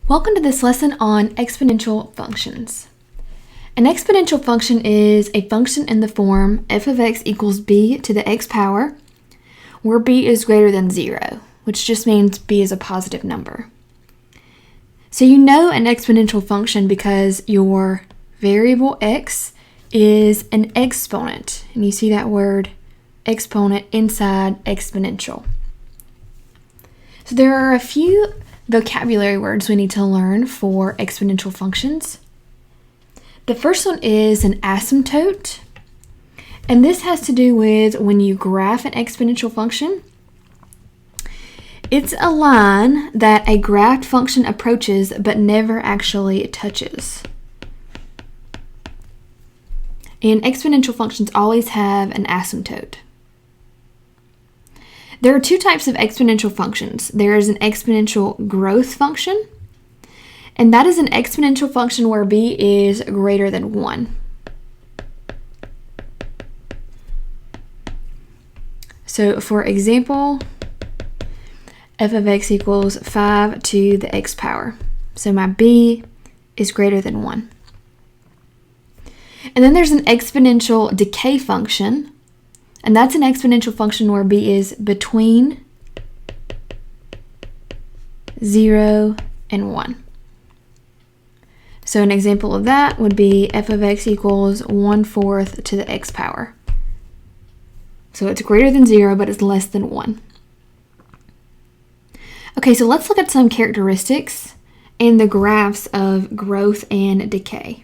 Welcome to this lesson on exponential functions. An exponential function is a function in the form f of x equals b to the x power, where b is greater than 0, which just means b is a positive number. So you know an exponential function because your variable x is an exponent, and you see that word exponent inside exponential. So there are a few vocabulary words we need to learn for exponential functions. The first one is an asymptote, and this has to do with when you graph an exponential function. It's a line that a graphed function approaches but never actually touches. And exponential functions always have an asymptote. There are two types of exponential functions. There is an exponential growth function, and that is an exponential function where b is greater than 1. So for example, f of x equals 5 to the x power. So my b is greater than 1. And then there's an exponential decay function, and that's an exponential function where b is between 0 and 1. So an example of that would be f of x equals 1/4 to the x power. So it's greater than 0, but it's less than 1. Okay, so let's look at some characteristics and the graphs of growth and decay.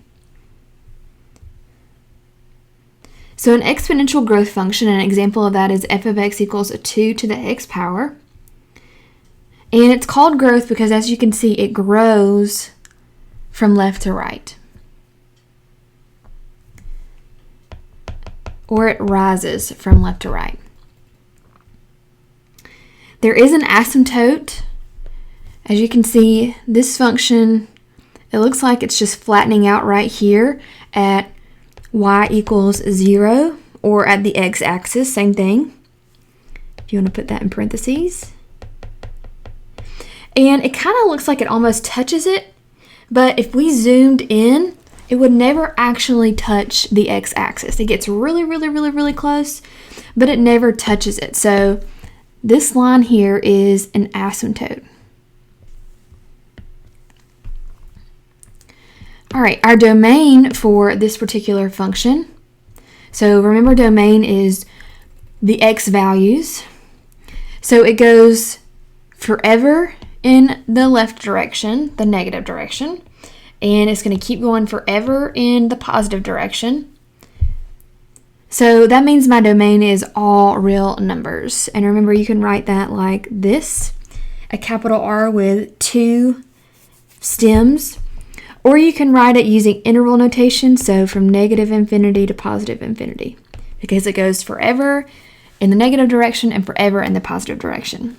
So an exponential growth function, an example of that is f of x equals 2 to the x power. And it's called growth because, as you can see, it grows from left to right. Or it rises from left to right. There is an asymptote. As you can see, this function, it looks like it's just flattening out right here at y equals 0, or at the x-axis, same thing, if you want to put that in parentheses. And it kind of looks like it almost touches it, but if we zoomed in, it would never actually touch the x-axis. It gets really close, but it never touches it. So this line here is an asymptote. All right, our domain for this particular function. So remember, domain is the x values. So it goes forever in the left direction, the negative direction, and it's going to keep going forever in the positive direction. So that means my domain is all real numbers. And remember, you can write that like this, a capital R with 2 stems. Or you can write it using interval notation, so from negative infinity to positive infinity, because it goes forever in the negative direction and forever in the positive direction.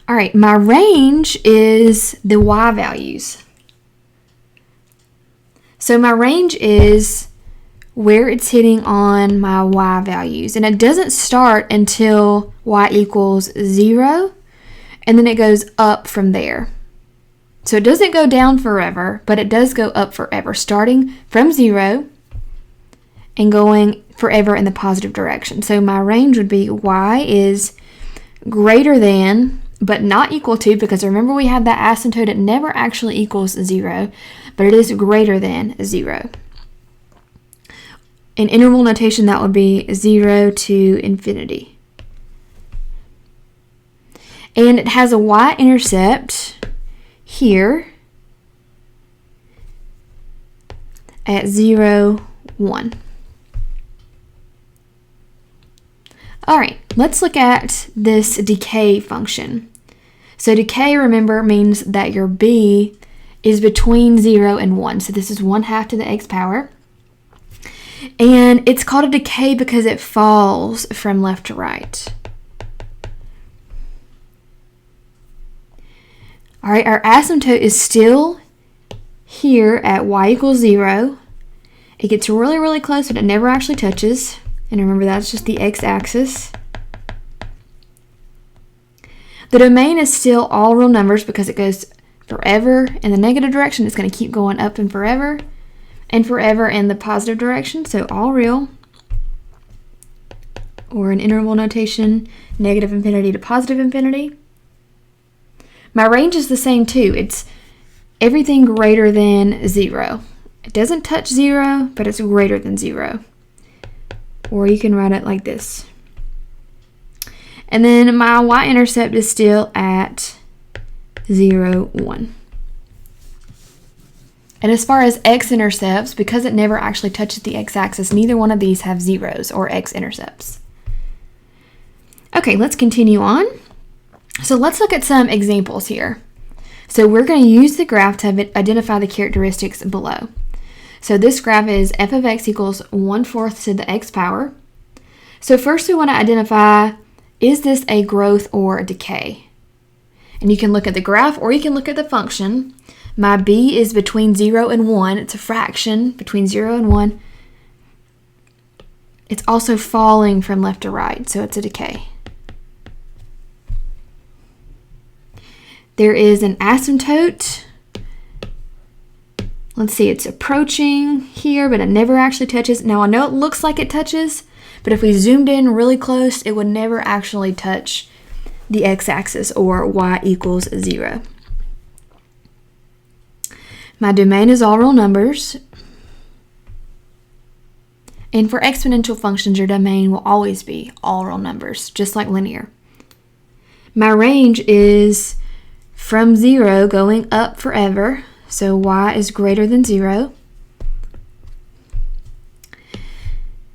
All right, my range is the y values. So my range is where it's hitting on my y values, and it doesn't start until y equals 0, and then it goes up from there. So it doesn't go down forever, but it does go up forever, starting from 0 and going forever in the positive direction. So my range would be y is greater than, but not equal to, because remember we had that asymptote, it never actually equals 0, but it is greater than 0. In interval notation, that would be 0 to infinity. And it has a y-intercept here at 0, 1. All right, let's look at this decay function. So decay, remember, means that your b is between 0 and 1. So this is 1/2 to the x power. And it's called a decay because it falls from left to right. All right, our asymptote is still here at y equals 0. It gets really close, but it never actually touches. And remember, that's just the x-axis. The domain is still all real numbers because it goes forever in the negative direction. It's going to keep going up and forever in the positive direction. So all real, or in interval notation, negative infinity to positive infinity. My range is the same too. It's everything greater than 0. It doesn't touch 0, but it's greater than 0. Or you can write it like this. And then my y-intercept is still at 0, 1. And as far as x-intercepts, because it never actually touches the x-axis, neither one of these have zeros or x-intercepts. Okay, let's continue on. So let's look at some examples here. So we're going to use the graph to identify the characteristics below. So this graph is f of x equals 1/4 to the x power. So first we want to identify, is this a growth or a decay? And you can look at the graph or you can look at the function. My b is between 0 and 1. It's a fraction between 0 and 1. It's also falling from left to right, so it's a decay. There is an asymptote. Let's see, it's approaching here, but it never actually touches. Now I know it looks like it touches, but if we zoomed in really close, it would never actually touch the x-axis, or y equals 0. My domain is all real numbers. And for exponential functions, your domain will always be all real numbers, just like linear. My range is from 0 going up forever, so y is greater than 0.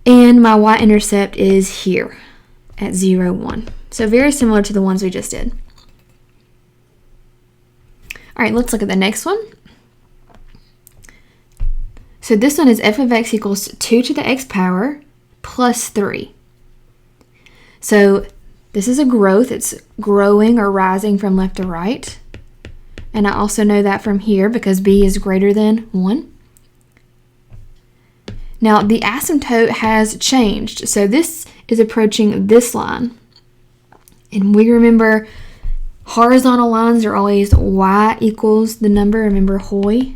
And my y-intercept is here at 0, 1. So very similar to the ones we just did. All right, let's look at the next one. So this one is f of x equals 2 to the x power plus 3. So this is a growth. It's growing or rising from left to right. And I also know that from here because b is greater than 1. Now the asymptote has changed. So this is approaching this line. And we remember horizontal lines are always y equals the number. Remember hoi?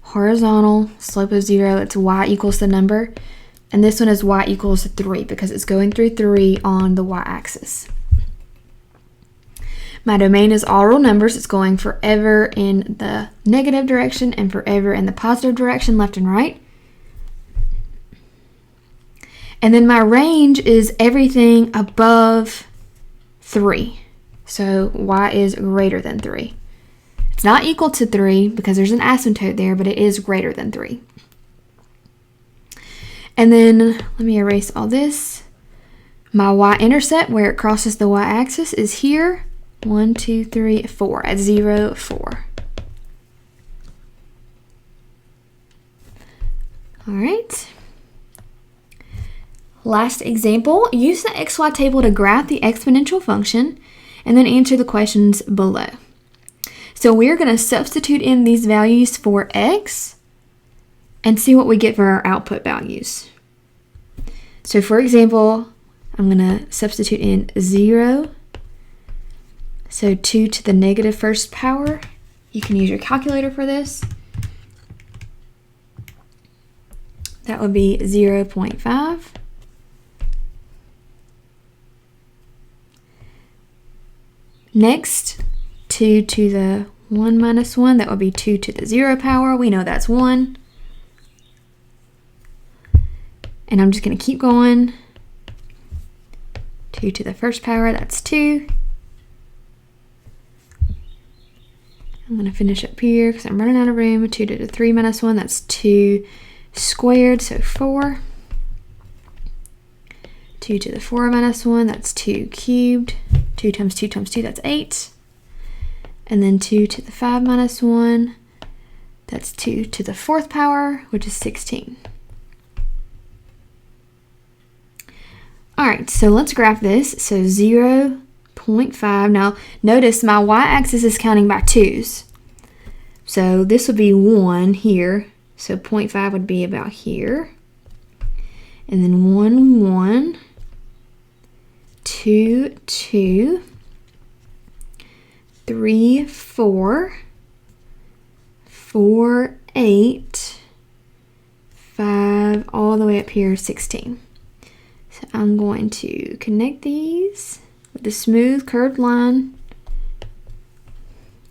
Horizontal, slope of 0, it's y equals the number. And this one is y equals 3 because it's going through 3 on the y-axis. My domain is all real numbers. It's going forever in the negative direction and forever in the positive direction, left and right. And then my range is everything above 3. So y is greater than 3. It's not equal to 3 because there's an asymptote there, but it is greater than 3. And then let me erase all this. My y-intercept, where it crosses the y-axis, is here. 1, 2, 3, 4 at 0, 4. All right. Last example, use the XY table to graph the exponential function and then answer the questions below. So we're going to substitute in these values for x and see what we get for our output values. So for example, I'm going to substitute in 0. So 2 to the negative first power. You can use your calculator for this. That would be 0.5. Next, 2 to the 1 minus 1, that would be 2 to the 0 power. We know that's 1. And I'm just going to keep going. 2 to the first power, that's 2. I'm going to finish up here because I'm running out of room. 2 to the 3 minus 1, that's 2 squared, so 4. 2 to the 4 minus 1, that's 2 cubed. 2 times 2 times 2, that's 8. And then 2 to the 5 minus 1, that's 2 to the 4th power, which is 16. All right, so let's graph this. So 0.5. Now, notice my y-axis is counting by 2's. So this would be 1 here. So 0.5 would be about here. And then 1, 1. 2, 2. 3, 4, 4, 8, 5, all the way up here, 16. So I'm going to connect these with a smooth curved line.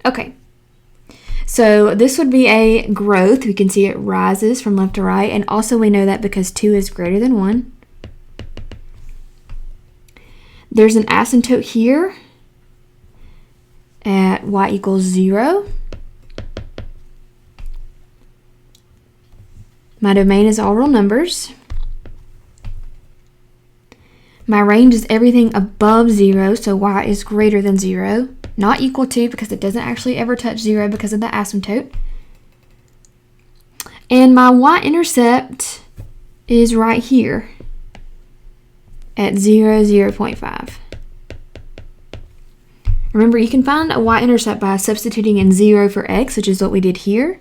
Okay, so this would be a growth. We can see it rises from left to right, and also we know that because 2 is greater than 1. There's an asymptote here at y equals 0. My domain is all real numbers. My range is everything above 0, so y is greater than 0. Not equal to, because it doesn't actually ever touch 0 because of the asymptote. And my y-intercept is right here at 0, 0.5. Remember, you can find a y-intercept by substituting in 0 for x, which is what we did here.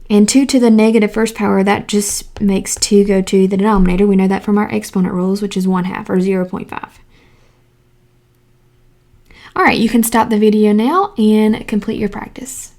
And 2 to the negative first power, that just makes 2 go to the denominator. We know that from our exponent rules, which is 1/2 or 0.5. All right, you can stop the video now and complete your practice.